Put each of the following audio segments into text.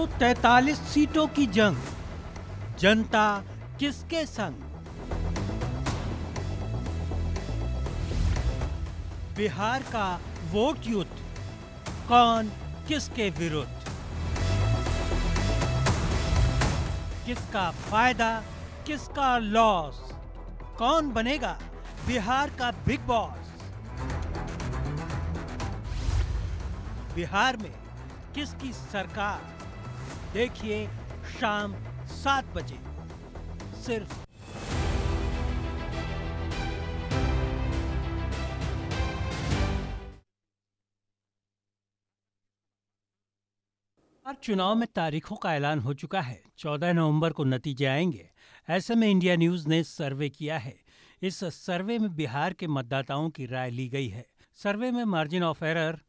243 सीटों की जंग, जनता किसके संग? बिहार का वोट युद्ध, कौन किसके विरुद्ध? किसका फायदा, किसका लॉस? कौन बनेगा बिहार का बिग बॉस? बिहार में किसकी सरकार? देखिए शाम 7 बजे सिर्फ चुनाव में तारीखों का ऐलान हो चुका है। 14 नवंबर को नतीजे आएंगे। ऐसे में इंडिया न्यूज ने सर्वे किया है। इस सर्वे में बिहार के मतदाताओं की राय ली गई है। सर्वे में मार्जिन ऑफ एरर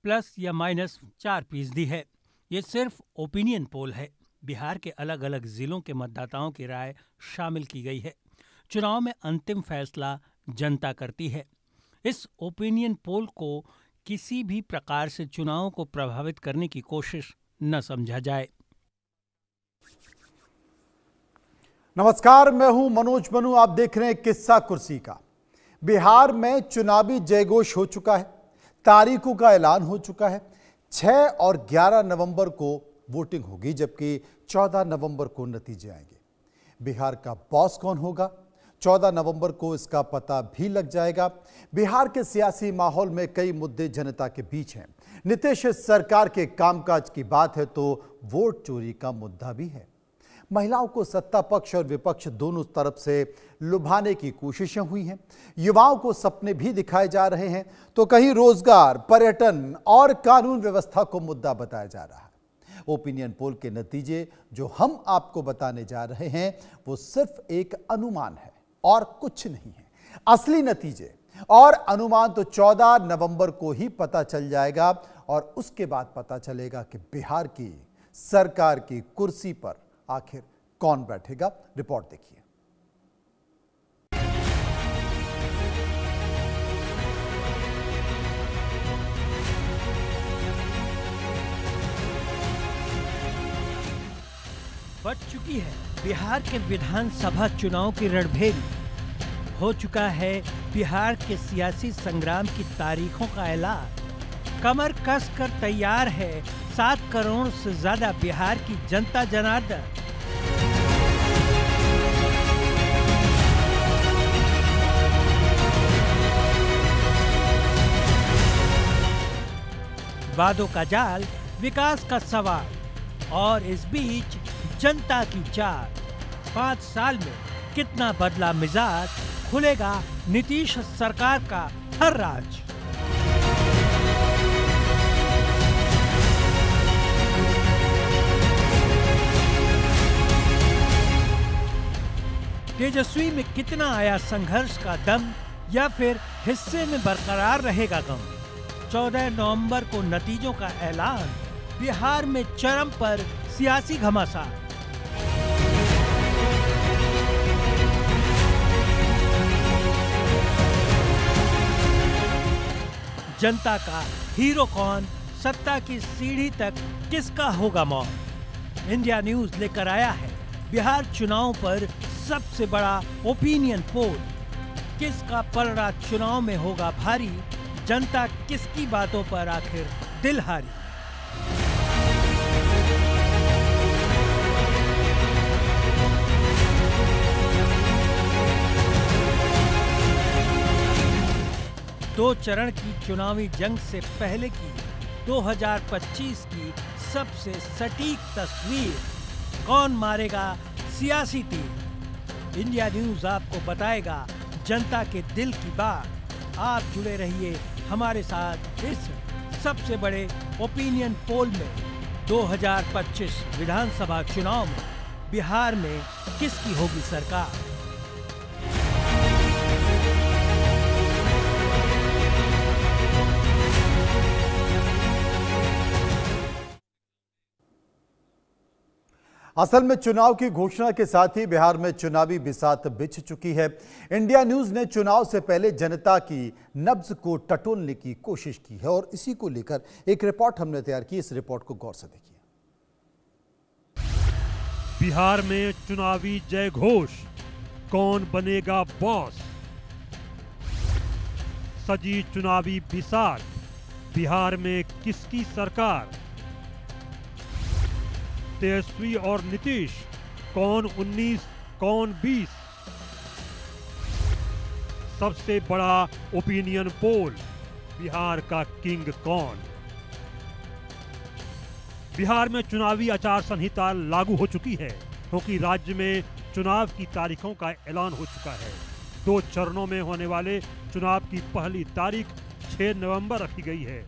प्लस या माइनस 4% है। ये सिर्फ ओपिनियन पोल है। बिहार के अलग अलग जिलों के मतदाताओं की राय शामिल की गई है। चुनाव में अंतिम फैसला जनता करती है। इस ओपिनियन पोल को किसी भी प्रकार से चुनाव को प्रभावित करने की कोशिश न समझा जाए। नमस्कार, मैं हूं मनोज मनु। आप देख रहे हैं किस्सा कुर्सी का। बिहार में चुनावी जयघोष हो चुका है। तारीखों का ऐलान हो चुका है। 6 और 11 नवंबर को वोटिंग होगी, जबकि 14 नवंबर को नतीजे आएंगे। बिहार का बॉस कौन होगा, 14 नवंबर को इसका पता भी लग जाएगा। बिहार के सियासी माहौल में कई मुद्दे जनता के बीच हैं। नीतीश सरकार के कामकाज की बात है तो वोट चोरी का मुद्दा भी है। महिलाओं को सत्ता पक्ष और विपक्ष दोनों तरफ से लुभाने की कोशिशें हुई हैं। युवाओं को सपने भी दिखाए जा रहे हैं तो कहीं रोजगार, पर्यटन और कानून व्यवस्था को मुद्दा बताया जा रहा है। ओपिनियन पोल के नतीजे जो हम आपको बताने जा रहे हैं वो सिर्फ एक अनुमान है और कुछ नहीं है। असली नतीजे और अनुमान तो 14 नवंबर को ही पता चल जाएगा और उसके बाद पता चलेगा कि बिहार की सरकार की कुर्सी पर आखिर कौन बैठेगा। रिपोर्ट देखिए। बढ़ चुकी है बिहार के विधानसभा चुनाव की रणभेरी। हो चुका है बिहार के सियासी संग्राम की तारीखों का ऐलान। कमर कस कर तैयार है 7 करोड़ से ज्यादा बिहार की जनता जनार्दन। वादों का जाल, विकास का सवाल और इस बीच जनता की चाल। 5 साल में कितना बदला मिजाज, खुलेगा नीतीश सरकार का हर राज। तेजस्वी में कितना आया संघर्ष का दम या फिर हिस्से में बरकरार रहेगा गम। 14 नवंबर को नतीजों का ऐलान। बिहार में चरम पर सियासी घमासान। जनता का हीरो कौन, सत्ता की सीढ़ी तक किसका होगा मौत। इंडिया न्यूज लेकर आया है बिहार चुनाव पर सबसे बड़ा ओपिनियन पोल। किसका पलड़ा चुनाव में होगा भारी, जनता किसकी बातों पर आखिर दिलहारी। दो चरण की चुनावी जंग से पहले की 2025 की सबसे सटीक तस्वीर। कौन मारेगा सियासी तीर? इंडिया न्यूज आपको बताएगा जनता के दिल की बात। आप जुड़े रहिए हमारे साथ इस सबसे बड़े ओपिनियन पोल में। 2025 विधानसभा चुनाव में बिहार में किसकी होगी सरकार? असल में चुनाव की घोषणा के साथ ही बिहार में चुनावी बिसात बिछ चुकी है। इंडिया न्यूज ने चुनाव से पहले जनता की नब्ज को टटोलने की कोशिश की है और इसी को लेकर एक रिपोर्ट हमने तैयार की। इस रिपोर्ट को गौर से देखिए। बिहार में चुनावी जय घोष, कौन बनेगा बॉस? सजी चुनावी बिसात, बिहार में किसकी सरकार? तेजस्वी और नीतीश, कौन 19 कौन 20? सबसे बड़ा ओपिनियन पोल, बिहार का किंग कौन? बिहार में चुनावी आचार संहिता लागू हो चुकी है, क्योंकि राज्य में चुनाव की तारीखों का ऐलान हो चुका है। 2 चरणों में होने वाले चुनाव की पहली तारीख 6 नवंबर रखी गई है,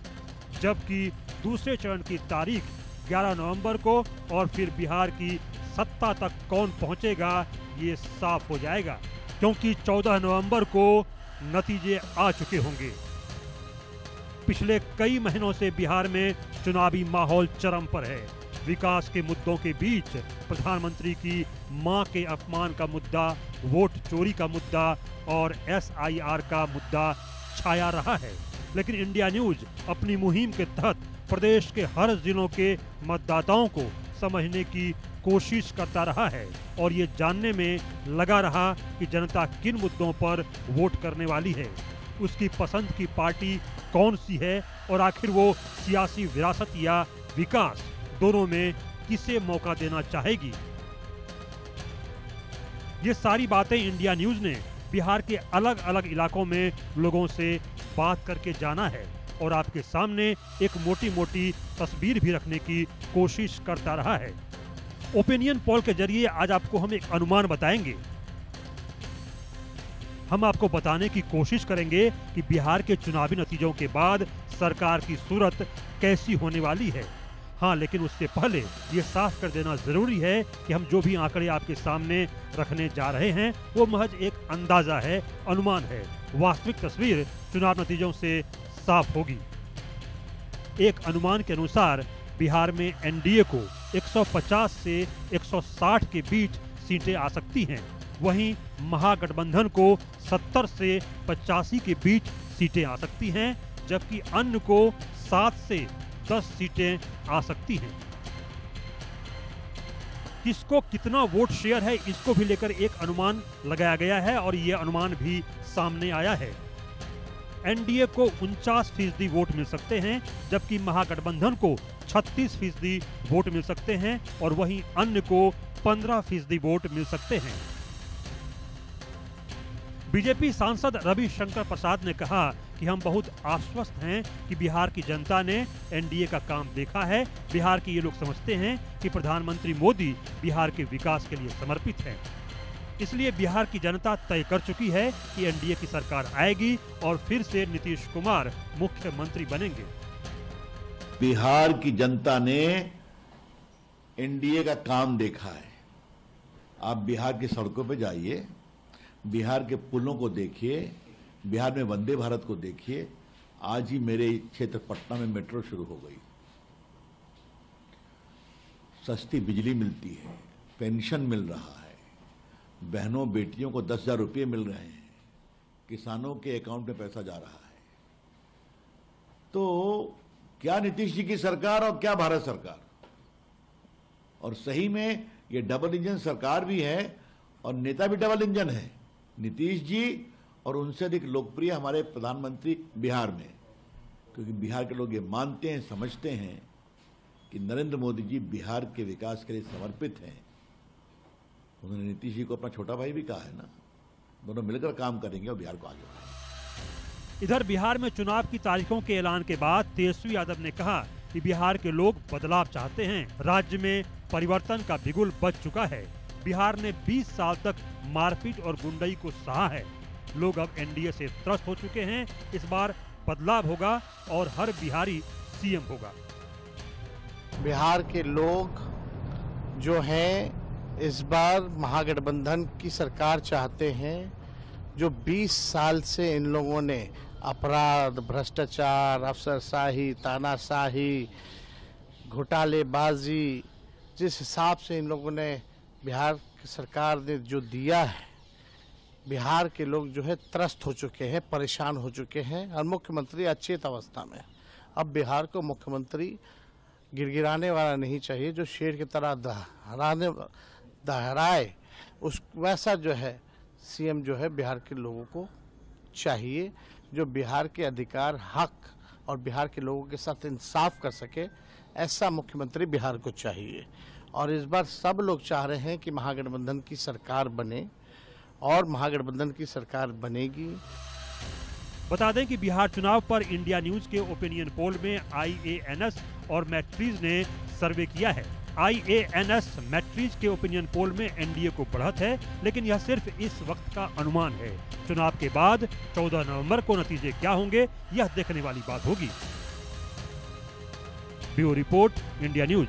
जबकि दूसरे चरण की तारीख 11 नवंबर को, और फिर बिहार की सत्ता तक कौन पहुंचेगा ये साफ हो जाएगा, क्योंकि 14 नवंबर को नतीजे आ चुके होंगे। पिछले कई महीनों से बिहार में चुनावी माहौल चरम पर है। विकास के मुद्दों के बीच प्रधानमंत्री की मां के अपमान का मुद्दा, वोट चोरी का मुद्दा और SIR का मुद्दा छाया रहा है। लेकिन इंडिया न्यूज अपनी मुहिम के तहत प्रदेश के हर जिलों के मतदाताओं को समझने की कोशिश करता रहा है और ये जानने में लगा रहा कि जनता किन मुद्दों पर वोट करने वाली है, उसकी पसंद की पार्टी कौन सी है और आखिर वो सियासी विरासत या विकास दोनों में किसे मौका देना चाहेगी। ये सारी बातें इंडिया न्यूज ने बिहार के अलग अलग इलाकों में लोगों से बात करके जाना है और आपके सामने एक मोटी मोटी तस्वीर भी रखने की कोशिश करता रहा है। ओपिनियन पोल के जरिए आज आपको हम एक अनुमान बताएंगे। हम आपको बताने की कोशिश करेंगे कि बिहार के चुनावी नतीजों के बाद सरकार की सूरत कैसी होने वाली है। हाँ, लेकिन उससे पहले ये साफ कर देना जरूरी है कि हम जो भी आंकड़े आपके सामने रखने जा रहे हैं वो महज एक अंदाजा है, अनुमान है। वास्तविक तस्वीर चुनाव नतीजों से साफ होगी। एक अनुमान के अनुसार बिहार में NDA को 150 से 160 के बीच सीटें आ सकती हैं। वहीं महागठबंधन को 70 से 85 के बीच सीटें आ सकती हैं, जबकि अन्य को 7 से 10 सीटें आ सकती हैं। किसको कितना वोट शेयर है, इसको भी लेकर एक अनुमान लगाया गया है और ये अनुमान भी सामने आया है। NDA को 49% वोट मिल सकते हैं, जबकि महागठबंधन को 36% वोट मिल सकते हैं और वहीं अन्य को 15% वोट मिल सकते हैं। बीजेपी सांसद रविशंकर प्रसाद ने कहा कि हम बहुत आश्वस्त हैं कि बिहार की जनता ने NDA का काम देखा है। बिहार के ये लोग समझते हैं कि प्रधानमंत्री मोदी बिहार के विकास के लिए समर्पित हैं। इसलिए बिहार की जनता तय कर चुकी है कि NDA की सरकार आएगी और फिर से नीतीश कुमार मुख्यमंत्री बनेंगे। बिहार की जनता ने NDA का काम देखा है। आप बिहार की सड़कों पे जाइए, बिहार के पुलों को देखिए, बिहार में वंदे भारत को देखिए। आज ही मेरे क्षेत्र पटना में मेट्रो शुरू हो गई, सस्ती बिजली मिलती है, पेंशन मिल रहा है, बहनों बेटियों को 10,000 रुपये मिल रहे हैं, किसानों के अकाउंट में पैसा जा रहा है। तो क्या नीतीश जी की सरकार और क्या भारत सरकार, और सही में ये डबल इंजन सरकार भी है और नेता भी डबल इंजन है, नीतीश जी और उनसे अधिक लोकप्रिय हमारे प्रधानमंत्री बिहार में, क्योंकि बिहार के लोग ये मानते हैं, समझते हैं कि नरेंद्र मोदी जी बिहार के विकास के लिए समर्पित हैं। उन्होंने नीतीश जी को अपना छोटा भाई भी कहा है ना, दोनों मिलकर काम करेंगे और बिहार को आगे बढ़ाएंगे। इधर बिहार में चुनाव की तारीखों के ऐलान के बाद तेजस्वी यादव ने कहा कि बिहार के लोग बदलाव चाहते हैं। राज्य में परिवर्तन का बिगुल बज चुका है। बिहार ने 20 साल तक मारपीट और गुंडई को सहा है। लोग अब NDA से त्रस्त हो चुके हैं। इस बार बदलाव होगा और हर बिहारी CM होगा। बिहार के लोग जो हैं इस बार महागठबंधन की सरकार चाहते हैं। जो 20 साल से इन लोगों ने अपराध, भ्रष्टाचार, अफसरशाही, तानाशाही, घोटालेबाजी, जिस हिसाब से इन लोगों ने बिहार की सरकार ने जो दिया है, बिहार के लोग जो है त्रस्त हो चुके हैं, परेशान हो चुके हैं और मुख्यमंत्री अचेत अवस्था में। अब बिहार को मुख्यमंत्री गिड़गिड़ाने वाला नहीं चाहिए, जो शेर की तरह दोहराए, उस वैसा जो है सीएम जो है बिहार के लोगों को चाहिए, जो बिहार के अधिकार, हक और बिहार के लोगों के साथ इंसाफ कर सके, ऐसा मुख्यमंत्री बिहार को चाहिए। और इस बार सब लोग चाह रहे हैं कि महागठबंधन की सरकार बने और महागठबंधन की सरकार बनेगी। बता दें कि बिहार चुनाव पर इंडिया न्यूज के ओपिनियन पोल में IANS और मैट्रीज ने सर्वे किया है। IANS मैट्रीज के ओपिनियन पोल में एनडीए को बढ़त है, लेकिन यह सिर्फ इस वक्त का अनुमान है। चुनाव के बाद 14 नवंबर को नतीजे क्या होंगे, यह देखने वाली बात होगी। Bureau report, India news.